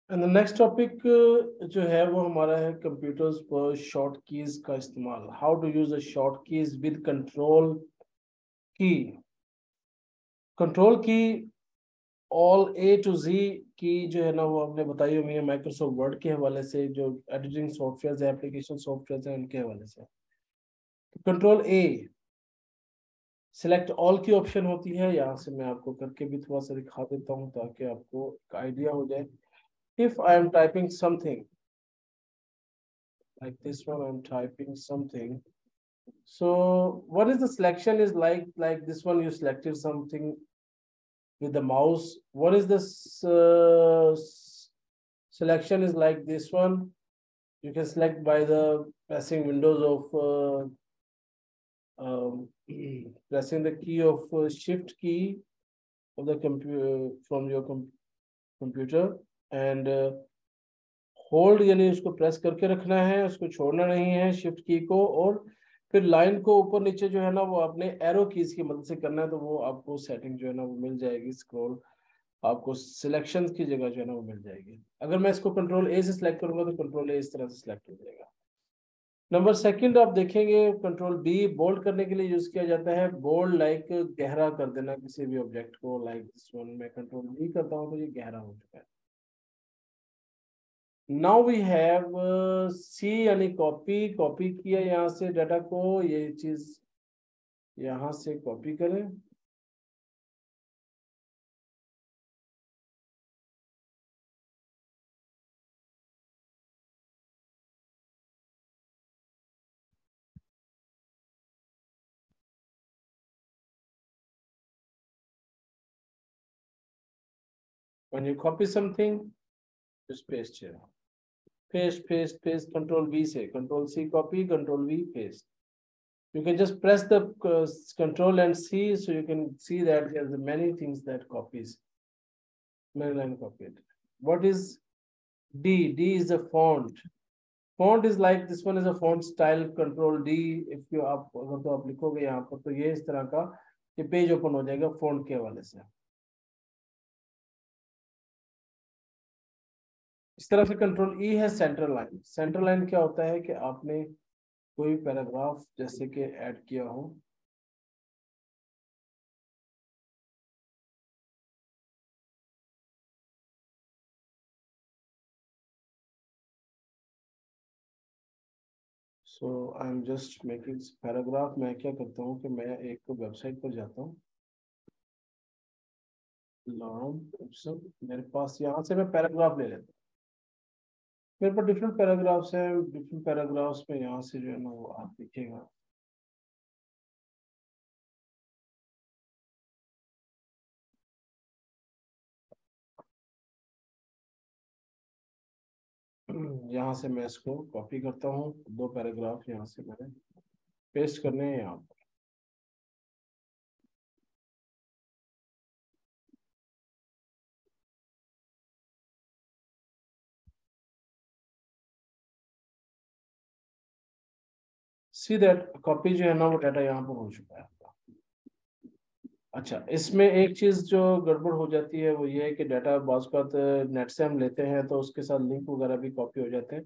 And the next topic जो है वो हमारा है कंप्यूटर्स पर शॉर्ट कीज का इस्तेमाल। How to use the short keys with control key. Control key all A to G key जो है ना वो आपने बताई हुई है माइक्रोसॉफ्ट वर्ड के हवाले से, जो एडिटिंग सॉफ्टवेयर है, एप्लीकेशन सॉफ्टवेयर है, उनके हवाले से। कंट्रोल ए सिलेक्ट ऑल की ऑप्शन होती है। यहाँ से मैं आपको करके भी थोड़ा सा दिखा देता हूँ ताकि आपको एक आइडिया हो जाए। If I am typing something like this one, I'm typing something. So what is the selection is like this one, you selected something with the mouse. What is this selection is like this one. You can select by the pressing windows of pressing the key of shift key of the computer from your computer and hold, यानी उसको press करके रखना है, उसको छोड़ना नहीं है shift की को। और फिर लाइन को ऊपर नीचे जो है ना वो आपने एरो कीज की मदद से करना है, तो वो आपको सेटिंग जो है ना वो मिल जाएगी। स्क्रॉल आपको सिलेक्शन की जगह जो है ना वो मिल जाएगी। अगर मैं इसको कंट्रोल ए से सिलेक्ट करूंगा तो कंट्रोल ए इस तरह से सिलेक्ट हो जाएगा। नंबर सेकंड आप देखेंगे कंट्रोल बी बोल्ड करने के लिए यूज किया जाता है। बोल्ड लाइक गहरा कर देना किसी भी ऑब्जेक्ट को, लाइक दिस वन। मैं कंट्रोल बी करता हूँ तो ये गहरा हो चुका है। नाउ वी हैव सी, यानी कॉपी। कॉपी किया यहाँ से डाटा को, ये चीज यहाँ से कॉपी करें। When you copy something, just paste here. Paste, paste, paste. Control V से Control C copy, Control V paste. You can just press the Control and C, so you can see that there's many things that copies. Many line copied. What is D? D is a font. Font is like this one is a font style. Control D. If you आप अगर तो आप लिखोगे यहाँ पर तो ये इस तरह का ये पेज ओपन हो जाएगा फॉन्ट के हवाले से। इस तरह से कंट्रोल ई है सेंट्रल लाइन। सेंट्रल लाइन क्या होता है कि आपने कोई पैराग्राफ जैसे कि ऐड किया हो, so I am just making paragraph. मैं क्या करता हूँ कि मैं एक वेबसाइट पर जाता हूँ, मेरे पास यहाँ से मैं पैराग्राफ ले लेता हूँ। मेरे पास डिफरेंट पैराग्राफ्स हैं। डिफरेंट पैराग्राफ्स में यहाँ से जो है ना वो आप देखिएगा। यहाँ से मैं इसको कॉपी करता हूँ। दो पैराग्राफ यहाँ से मैंने पेस्ट करने हैं यहाँ पर। सी दैट कॉपी जो है ना वो डाटा यहाँ पर हो चुका है। अच्छा, इसमें एक चीज जो गड़बड़ हो जाती है वो ये है कि डाटा बाज का नेट से हम लेते हैं तो उसके साथ लिंक वगैरह भी कॉपी हो जाते हैं।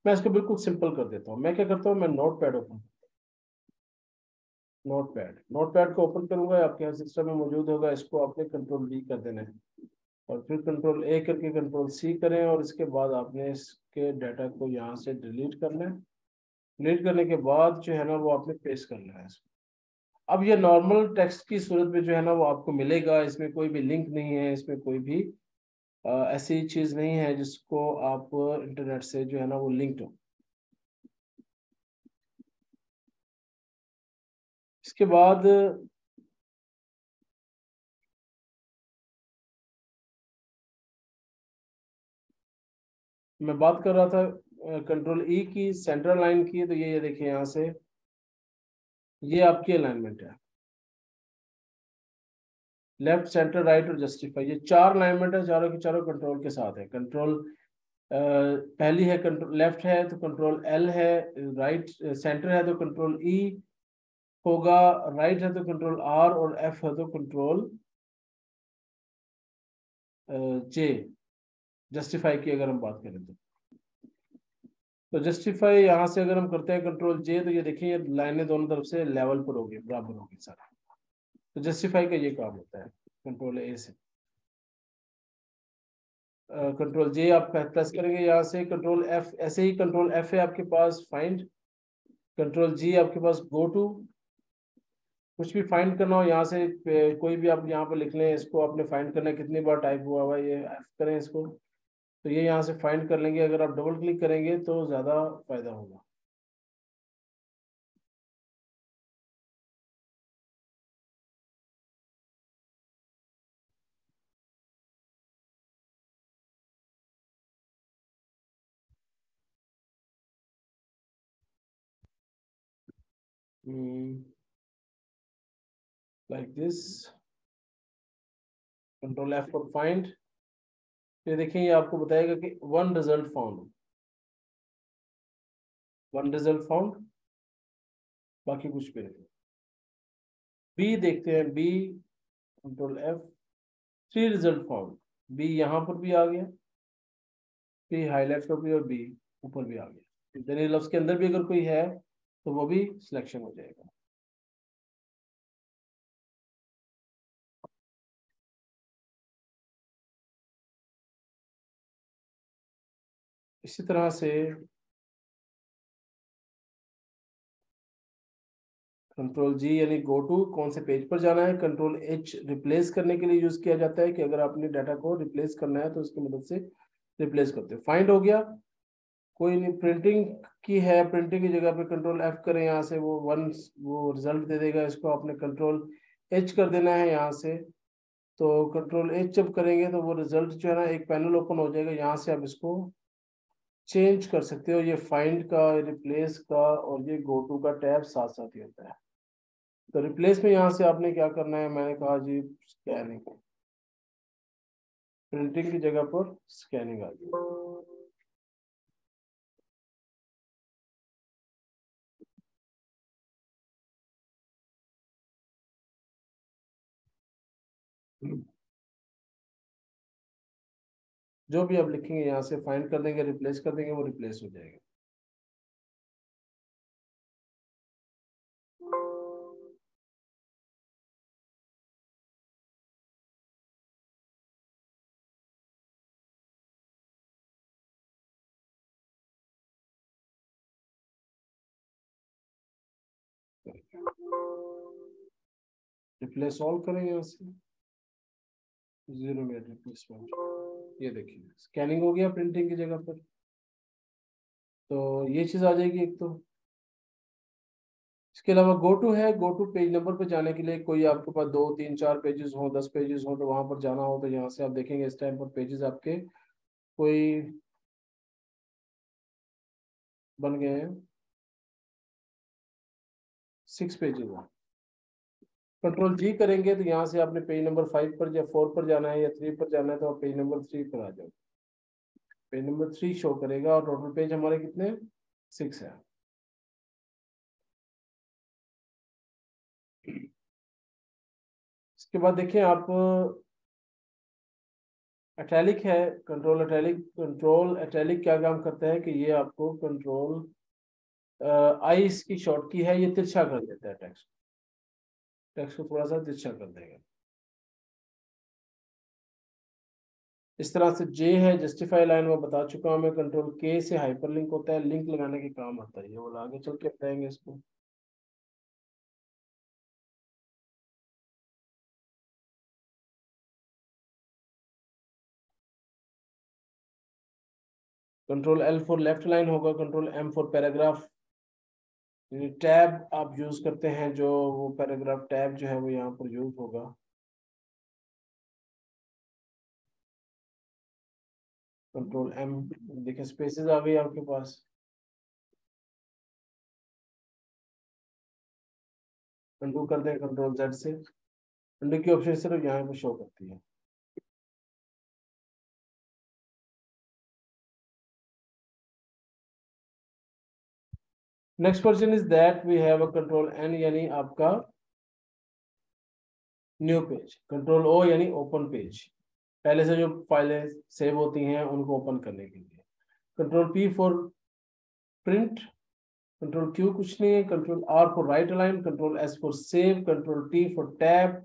मैं इसको बिल्कुल सिंपल कर देता हूँ। मैं क्या करता हूँ, मैं note pad open, note pad को ओपन करूंगा, आपके यहाँ सिस्टम में मौजूद होगा। इसको आपने कंट्रोल वी कर देना है और फिर कंट्रोल ए करके कंट्रोल सी करें और इसके बाद आपने इसके डाटा को यहाँ से डिलीट करना है। डिलीट करने के बाद जो है ना वो आपने पेस्ट करना है। अब ये नॉर्मल टेक्स्ट की सूरत में जो है ना वो आपको मिलेगा। इसमें कोई भी लिंक नहीं है, इसमें कोई भी ऐसी चीज नहीं है जिसको आप इंटरनेट से जो है ना वो लिंक्ड हो। इसके बाद मैं बात कर रहा था कंट्रोल ई की सेंट्रल लाइन की, तो ये देखिए यहाँ से ये आपकी अलाइनमेंट है। लेफ्ट, सेंटर, राइट और जस्टिफाई, ये चार अलाइनमेंट है। चारों की चारों कंट्रोल के साथ है। कंट्रोल पहली है कंट्रोल लेफ्ट है तो कंट्रोल एल है, राइट सेंटर है तो कंट्रोल ई होगा, राइट है तो कंट्रोल आर और एफ है तो कंट्रोल जे। जस्टिफाई की अगर हम बात करें तो जस्टिफाई यहाँ से अगर हम करते हैं कंट्रोल जे, तो ये देखिए ये लाइनें दोनों तरफ से लेवल पर होगी, बराबर होगी सारा। तो जस्टिफाई का ये काम होता है कंट्रोल ए से। कंट्रोल जे आप प्रेस करेंगे यहाँ से, कंट्रोल एफ, ऐसे ही कंट्रोल एफ है आपके पास फाइंड, कंट्रोल जी आपके पास गो टू। कुछ भी फाइंड करना हो यहाँ से कोई भी आप यहाँ पर लिख लें, इसको आपने फाइंड करना है, कितनी बार टाइप हुआ हुआ ये एफ करें इसको, तो ये यहाँ से फाइंड कर लेंगे। अगर आप डबल क्लिक करेंगे तो ज़्यादा फायदा होगा। Like this, control F for find. ये देखिए ये आपको बताएगा कि one result found, one result found, बाकी कुछ भी नहीं। बी देखते हैं, B control F, three result found, B यहाँ पर भी आ गया, बी हाईलाइट पर भी, और बी ऊपर भी आ गया। यानी लफ्ज के अंदर भी अगर कोई है तो वो भी सिलेक्शन हो जाएगा। इसी तरह से कंट्रोल जी यानी गो टू, कौन से पेज पर जाना है। कंट्रोल एच रिप्लेस करने के लिए यूज किया जाता है कि अगर आपने डाटा को रिप्लेस करना है तो उसकी मदद से रिप्लेस करते हैं। फाइंड हो गया, कोई नहीं, प्रिंटिंग की है, प्रिंटिंग की जगह पे कंट्रोल एफ करें, यहाँ से वो वन वो रिजल्ट दे देगा। इसको आपने कंट्रोल एच कर देना है यहाँ से, तो कंट्रोल एच जब करेंगे तो वो रिजल्ट जो है ना एक पैनल ओपन हो जाएगा। यहाँ से आप इसको चेंज कर सकते हो, ये फाइंड का, रिप्लेस का और ये गो टू का टैब साथ साथ ही होता है। तो रिप्लेस में यहाँ से आपने क्या करना है, मैंने कहा जी स्कैनिंग, प्रिंटिंग की जगह पर स्कैनिंग आ गई। जो भी आप लिखेंगे यहाँ से फाइंड कर देंगे, रिप्लेस कर देंगे, वो रिप्लेस हो जाएगा। रिप्लेस ऑल करें यहाँ से, जीरो में रिप्लेसमेंट, ये देखिए स्कैनिंग हो गया प्रिंटिंग की जगह पर। तो ये चीज आ जाएगी एक तो। इसके अलावा गो टू है, गो टू पेज नंबर पर जाने के लिए, कोई आपके पास 2 3 4 पेजेस हो, 10 पेजेस हो, तो वहां पर जाना हो तो यहाँ से आप देखेंगे इस टाइम पर पेजेस आपके कोई बन गए हैं, 6 पेजेस हैं। कंट्रोल जी करेंगे तो यहाँ से आपने पेज नंबर 5 पर या 4 पर जाना है या 3 पर जाना है, तो आप पेज नंबर 3 पर आ जाओ। पेज नंबर 3 शो करेगा और टोटल पेज हमारे कितने, 6 है। इसके बाद देखिए आप इटैलिक है, कंट्रोल इटैलिक। कंट्रोल इटैलिक क्या काम करता है कि ये आपको कंट्रोल आई इसकी शॉर्ट की है, ये तिरछा कर देता है टेक्स्ट, टेक्स्ट को थोड़ा सा तिरछा कर देगा। इस तरह से जे है जस्टिफाई लाइन में बता चुका हूं मैं। कंट्रोल के से हाइपरलिंक होता है, लिंक लगाने के काम आता है, ये वो आगे चल के बताएंगे इसको। Control L for left line होगा, control M for paragraph. Tab आप यूज करते हैं जो वो पैराग्राफ टैब जो है वो यहाँ पर यूज होगा। कंट्रोल एम, देखिए स्पेसेस आ गई आपके पास। अंडू कर दें कंट्रोल जेड से, अंडू की ऑप्शन सिर्फ यहाँ पे शो करती है। Next question is that we have a control N यानी आपका न्यू पेज, कंट्रोल ओ यानी ओपन पेज। पहले से जो फाइलें सेव होती हैं उनको ओपन करने के लिए। Control P for print, control Q कुछ नहीं है, control R for right align, control S for save, control T for tab,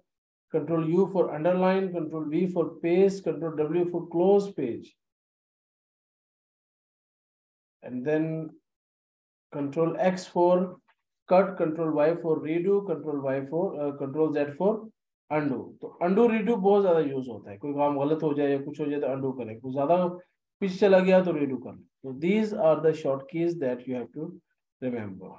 control U for underline, control V for paste, control W for close page, and then control X for cut, control Y for redo, control Z for undo। तो undo redo बहुत ज्यादा use होता है, कोई काम गलत हो जाए या कुछ हो जाए तो undo करें, कुछ ज्यादा पीछे चला गया तो redo कर। तो these are the short keys that you have to remember।